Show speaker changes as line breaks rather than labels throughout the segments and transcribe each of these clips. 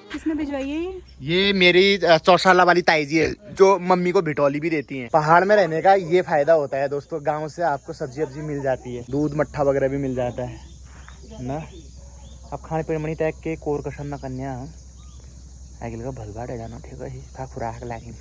किसने भिजवाई है
ये मेरी 100 साल वाली ताई जी है जो मम्मी को भिटौली भी देती हैं। पहाड़ में रहने का ये फायदा होता है दोस्तों, गांव से आपको सब्जी वब्जी मिल जाती है, दूध मट्ठा वगैरह भी मिल जाता है ना। अब खाने पीने मणि तक के कोर कशन न कन्या आगे का भलभाट है जाना, ठीक है था खुराक लागी।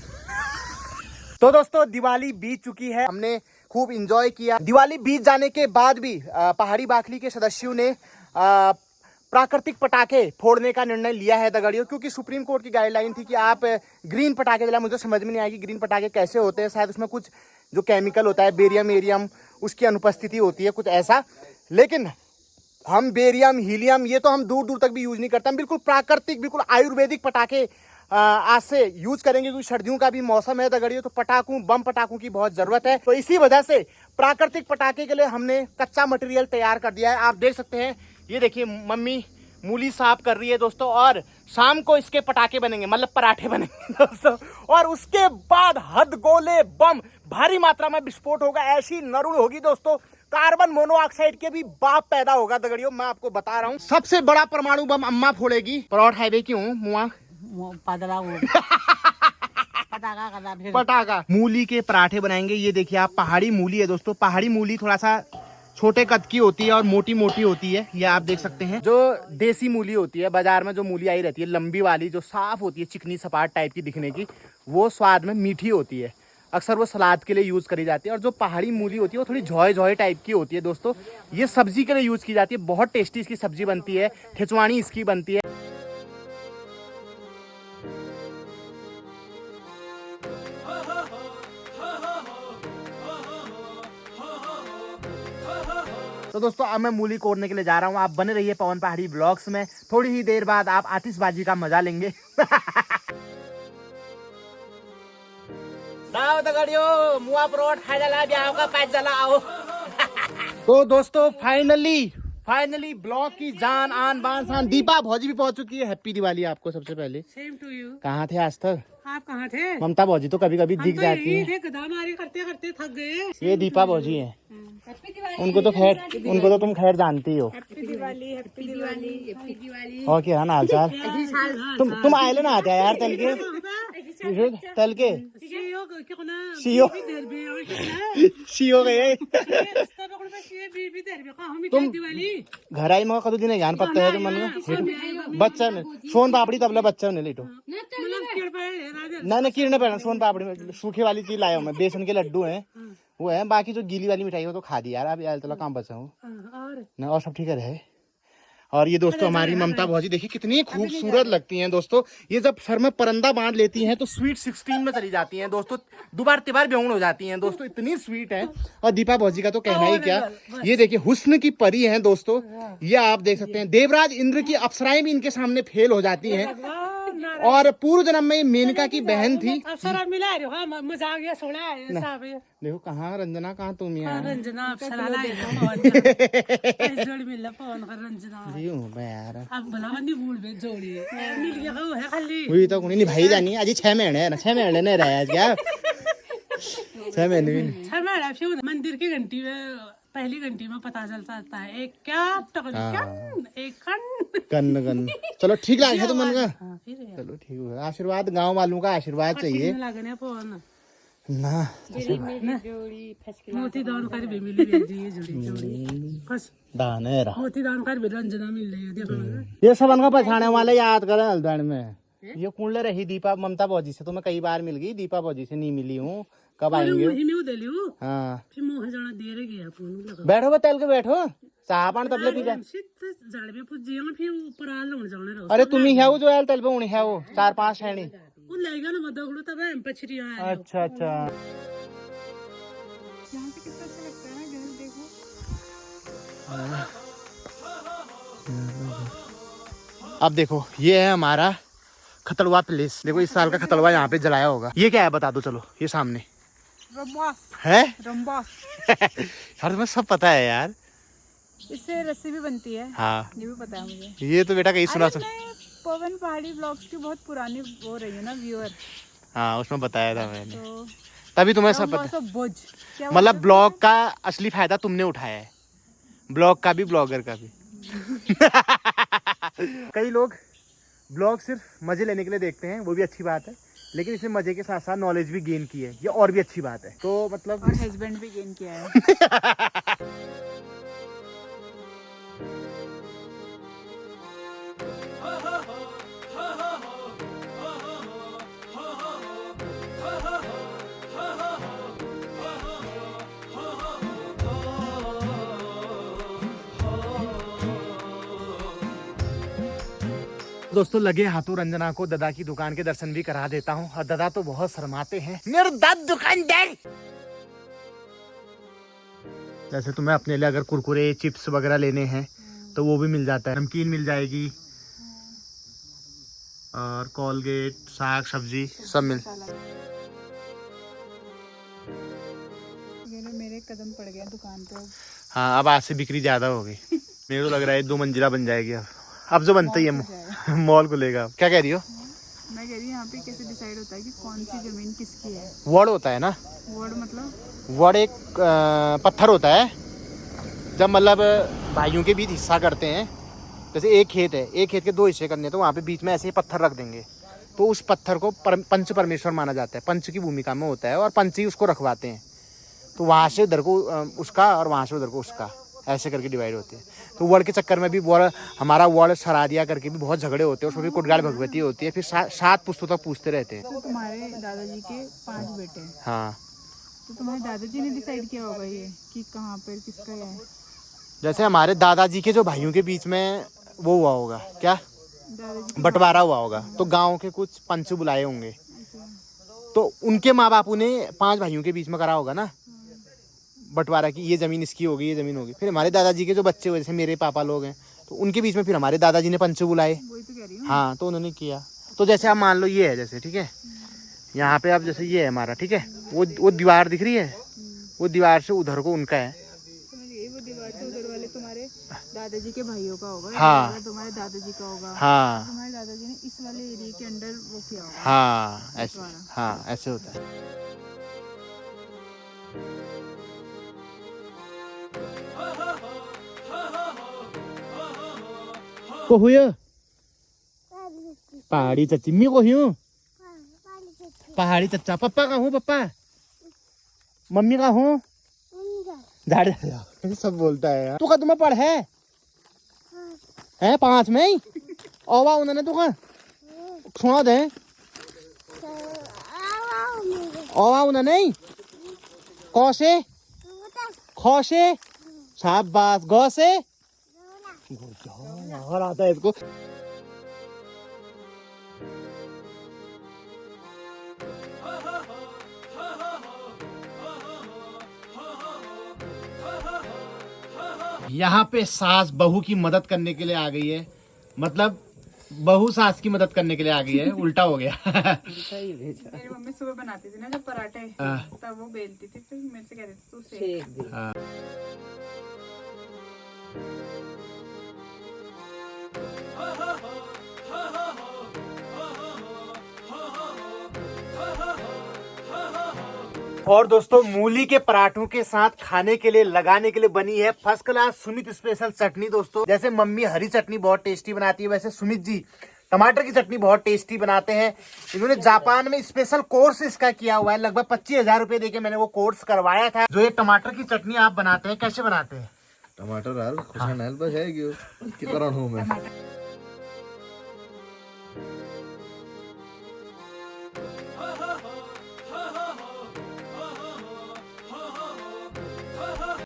तो दोस्तों दिवाली बीत चुकी है, हमने खूब इंजॉय किया। दिवाली बीत जाने के बाद भी पहाड़ी बाखली के सदस्यों ने प्राकृतिक पटाखे फोड़ने का निर्णय लिया है दगड़ियों, क्योंकि सुप्रीम कोर्ट की गाइडलाइन थी कि आप ग्रीन पटाखे जला। मुझे समझ में नहीं आएगी ग्रीन पटाखे कैसे होते हैं, शायद उसमें कुछ जो केमिकल होता है बेरियम एरियम उसकी अनुपस्थिति होती है कुछ ऐसा। लेकिन हम बेरियम हीलियम ये तो हम दूर दूर तक भी यूज नहीं करते, हम बिल्कुल प्राकृतिक बिल्कुल आयुर्वेदिक पटाखे आज से यूज करेंगे, क्योंकि सर्दियों का भी मौसम है दगड़ियों, तो पटाखों बम पटाखों की बहुत जरूरत है। तो इसी वजह से प्राकृतिक पटाखे के लिए हमने कच्चा मटेरियल तैयार कर दिया है। आप देख सकते हैं, ये देखिए मम्मी मूली साफ कर रही है दोस्तों, और शाम को इसके पटाखे बनेंगे, मतलब पराठे बनेंगे दोस्तों। और उसके बाद हद गोले बम भारी मात्रा में विस्फोट होगा, ऐसी नरुड़ होगी दोस्तों, कार्बन मोनोऑक्साइड के भी बाप पैदा होगा दगड़ियों, मैं आपको बता रहा हूँ। सबसे बड़ा परमाणु बम अम्मा फोड़ेगी। परौठ हाईवे क्यों मुआ पटाखा मूली के पराठे बनाएंगे। ये देखिए आप, पहाड़ी मूली है दोस्तों, पहाड़ी मूली थोड़ा सा छोटे कद की होती है और मोटी मोटी होती है, ये आप देख सकते हैं। जो देसी मूली होती है, बाजार में जो मूली आई रहती है लंबी वाली जो साफ होती है, चिकनी सपाट टाइप की दिखने की, वो स्वाद में मीठी होती है, अक्सर वो सलाद के लिए यूज करी जाती है। और जो पहाड़ी मूली होती है वो थोड़ी झोए झोए टाइप की होती है दोस्तों, ये सब्जी के लिए यूज की जाती है, बहुत टेस्टी इसकी सब्जी बनती है, खिचवानी इसकी बनती है। तो दोस्तों अब मैं मूली कोड़ने के लिए जा रहा हूँ, आप बने रहिए पवन पहाड़ी ब्लॉग्स में, थोड़ी ही देर बाद आप आतिशबाजी का मजा लेंगे। मुआ परोठ खाए जाला ब्याह का पैच जला आओ। तो दोस्तों फाइनली ब्लॉग की जान आन बान शान दीपा भौजी भी पहुंच चुकी है। हैप्पी दिवाली आपको सबसे पहले।
Same to you.
कहाँ थे आज तक?
आप कहाँ थे?
ममता भौजी तो कभी कभी दिख जाती है,
करते करते थक गए।
ये दीपा भौजी है, उनको तो तुम खैर जानती हो।
Happy Diwali, happy Diwali, happy Diwali.
और क्या हाल चाल? तुम आए ना आते यार तल के सीओ गए तुम घर आई मगर कदू दिन ज्ञान पत्ता है तुम मन बच्चा ने सोन पापड़ी तबला बच्चा ने लेटो ना कीड़ने पड़ना। सोन पापड़ी में सूखे वाली चीज लाया हूँ मैं, बेसन के लड्डू हैं वो है, बाकी जो गीली वाली मिठाई हो तो खा दी यार। अब यार काम बचा हूँ ना, और सब ठीक है। और ये दोस्तों हमारी ममता भौजी देखिए कितनी खूबसूरत लगती हैं दोस्तों, ये जब सर में परंदा बांध लेती हैं तो स्वीट 16 में चली जाती हैं दोस्तों, दोबार तिबार बेउन हो जाती हैं दोस्तों, इतनी स्वीट है। और दीपा भौजी का तो कहना ही क्या, ये देखिए हुस्न की परी हैं दोस्तों, ये आप देख सकते हैं। देवराज इंद्र की अप्सराएं भी इनके सामने फेल हो जाती हैं, और पूर्व जन्म में मेनका की बहन थी। देखो कहाँ रंजना, कहाँ तुम यार? हुई तो कोई निभाई जानी आज 6 महीने है ना, 6 महीने नहीं रहा क्या? 6 महीने भी
मंदिर की घंटी में पहली घंटी में पता चलता है एक क्या एक
कन। चलो ठीक लगा तो मन का, चलो ठीक है। आशीर्वाद गांव वालों का आशीर्वाद चाहिए ना।
मोती दान कर भी मिली मोती दान कर भी रंजना मिल रही है, देखो
ये सब उनका पछाने वाले याद करे हल्द्वानी में। ये कौन ले रही दीपा ममता भौजी से तो मैं कई बार मिल गई, दीपा भौजी से नहीं मिली हूँ। कब आएंगे? हाँ बैठो बतल के बैठो, चाह पान तबले पी जाए। अरे तुम ही है वो जो यार तल पे है वो 4-5 श्रेणी। अच्छा अच्छा अब देखो ये है हमारा खतलवा प्लेस। देखो इस साल का खतलवा यहाँ पे जलाया होगा। ये क्या है बता दो चलो, ये सामने है यार तुम्हें सब पता है यार,
इससे रस्सी भी बनती है।
हाँ
ये भी पता है मुझे।
ये तो बेटा कहीं सुना
पवन पहाड़ी ब्लॉग्स की बहुत पुरानी हो रही है ना व्यूअर।
हाँ उसमें बताया था मैंने,
तो
तभी तुम्हें सब पता। मतलब ब्लॉग का असली फायदा तुमने उठाया है, ब्लॉग का भी ब्लॉगर का भी। कई लोग ब्लॉग सिर्फ मजे लेने के लिए देखते हैं, वो भी अच्छी बात है, लेकिन इसमें मजे के साथ साथ नॉलेज भी गेन की है, ये और भी अच्छी बात है। तो मतलब
और हस्बैंड भी गेन किया है।
दोस्तों लगे हाथों रंजना को दादा की दुकान के दर्शन भी करा देता हूँ, और दादा तो बहुत शर्माते हैं। मेरे दाद दुकानदार। जैसे तुम्हें अपने लिए अगर कुरकुरे चिप्स वगैरह लेने हैं तो वो भी मिल जाता है, नमकीन मिल जाएगी, और कोलगेट, साग सब्जी सब मिल।
मेरे कदम पड़ गए दुकान पे।
हाँ अब आज से बिक्री ज्यादा हो गई। मेरे को लग रहा है 2 मंजिला बन जाएगी अब जो बनता ही है मॉल खुलेगा। क्या कह रही हो?
मैं कह रही हूँ यहाँ पे कैसे डिसाइड होता है कि कौन सी जमीन किसकी है?
वर्ड होता है ना,
वर्ड मतलब
वर्ड एक पत्थर होता है, जब मतलब भाइयों के बीच हिस्सा करते हैं। जैसे एक खेत है, एक खेत के 2 हिस्से करने, तो वहाँ पे बीच में ऐसे ही पत्थर रख देंगे, तो उस पत्थर को पंच परमेश्वर माना जाता है, पंच की भूमिका में होता है, और पंच ही उसको रखवाते हैं। तो वहाँ से उधर को उसका और वहाँ से उधर को उसका, ऐसे करके डिवाइड होते हैं। तो वर्ड के चक्कर में भी हमारा वर्ड सरादिया करके भी बहुत झगड़े होते हैं, उसमें भी कुटगाड़ भगवती होती है, फिर 7 पुस्तों तक पूछते रहते हैं।
तो तुम्हारे दादाजी के 5 बेटे हैं।
हाँ,
तो तुम्हारे दादाजी ने डिसाइड किया होगा ये कि कहाँ पर किसका है?
जैसे हमारे दादाजी के जो भाइयों के बीच में वो हुआ होगा, क्या
दादाजी
बंटवारा हुआ होगा, तो गांव के कुछ पंच बुलाए होंगे, तो उनके माँ बापू ने 5 भाइयों के बीच में करा होगा ना बंटवारा की, ये जमीन इसकी होगी, ये जमीन होगी। फिर हमारे दादाजी के जो बच्चे हुए, जैसे मेरे पापा लोग हैं, तो उनके बीच में फिर हमारे दादाजी ने पंच बुलाए।
वही तो कह रही हूँ।
हाँ, तो उन्होंने किया। तो जैसे आप मान लो ये है, जैसे ठीक है, यहाँ पे आप जैसे ये है हमारा, ठीक है, वो दीवार दिख रही है, वो दीवार से उधर को उनका है।
समझ गई, वो दीवार से उधर वाले तुम्हारे दादाजी के भाइयों का होगा।
हाँ,
तुम्हारे दादाजी का होगा।
हाँ,
तुम्हारे दादाजी ने इस वाले एरिया के अंडर वो किया होगा।
हाँ ऐसे, हाँ ऐसे होता है। को हुआ पहाड़ी चच्ची मी को हूँ, पहाड़ी चच्चा। पप्पा का हूँ, पप्पा मम्मी का हूँ, झाड़ सब बोलता है यार। तू का तुम्हें पढ़ है 5 में ही ओवा उन्होंने तू का सुना दे ओवा उन्होंने कौ से खौ से शाबाश गौ से यार आता है इसको। यहाँ पे सास बहू की मदद करने के लिए आ गई है, मतलब बहू सास की मदद करने के लिए आ गई है, उल्टा हो गया।
मेरी मम्मी सुबह बनाती थी ना जब पराठे, तब वो बेलती थी, फिर मेरे से कहती थी तू सेक।
और दोस्तों मूली के पराठों के साथ खाने के लिए लगाने के लिए बनी है फर्स्ट क्लास सुमित स्पेशल चटनी। दोस्तों जैसे मम्मी हरी चटनी बहुत टेस्टी बनाती है, वैसे सुमित जी टमाटर की चटनी बहुत टेस्टी बनाते हैं। इन्होंने जापान में स्पेशल कोर्स इसका किया हुआ है, लगभग 25,000 रुपए देके मैंने वो कोर्स करवाया था। जो ये टमाटर की चटनी आप बनाते हैं, कैसे बनाते हैं?
टमाटर हाल खुशान हाल बस है क्यों कि करण हूं मैं।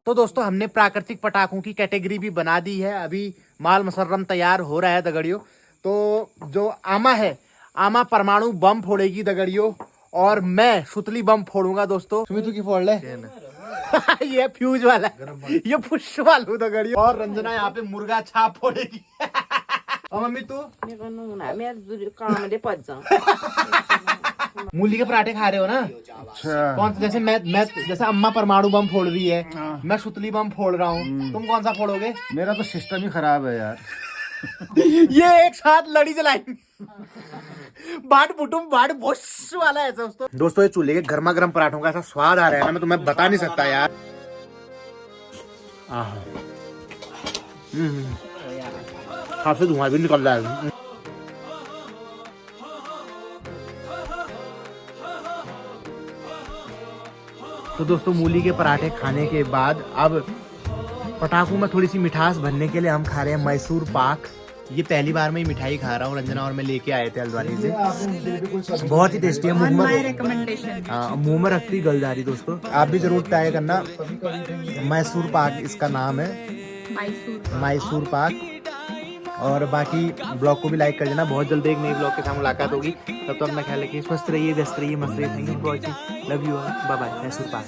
तो दोस्तों हमने प्राकृतिक पटाखों की कैटेगरी भी बना दी है, अभी माल मुसर्रम तैयार हो रहा है दगड़ियों। तो जो आमा है, आमा परमाणु बम फोड़ेगी दगड़ियों, और मैं सुतली बम फोड़ूंगा दोस्तों। सुमित की फोड़ ले। ये फ्यूज वाला, ये पुश वाला दगड़ियों, और रंजना यहाँ पे मुर्गा छाप फोड़ेगी। और मम्मी तू मूली के पराठे खा रहे हो ना?
अच्छा
कौन जैसे मैं जैसे अम्मा परमाणु बम फोड़ रही है, मैं सुतली बम फोड़ रहा हूँ, तुम कौन सा फोड़ोगे?
मेरा तो सिस्टम ही खराब है यार।
ये एक साथ लड़ी चलाएंगे, बाट बुटुम बाट बोश वाला है दोस्तों। दोस्तों ये चूल्हे के गर्मा गर्म पराठों का ऐसा स्वाद आ रहा है ना, मैं तुम्हें बता नहीं सकता यार। काफी धुआं भी निकल रहा है। तो दोस्तों मूली के पराठे खाने के बाद अब पटाखों में थोड़ी सी मिठास भरने के लिए हम खा रहे हैं मैसूर पाक। ये पहली बार मैं ये मिठाई खा रहा हूँ, रंजना और मैं लेके आए थे हल्द्वानी से। बहुत ही टेस्टी है, मुंह में
रिकमेंडेशन।
मुंह में रखती गल जा रही। दोस्तों आप भी जरूर ट्राई करना। मैसूर पाक इसका नाम है, मैसूर पाक। और बाकी ब्लॉग को भी लाइक कर देना। बहुत जल्द एक नई ब्लॉग के साथ मुलाकात होगी। तब तो अपना ख्याल रखिए, स्वस्थ रहिए, व्यस्त रहिए, मस्त रहिए। Thank you for watching, love you, bye bye. Mysore पाक।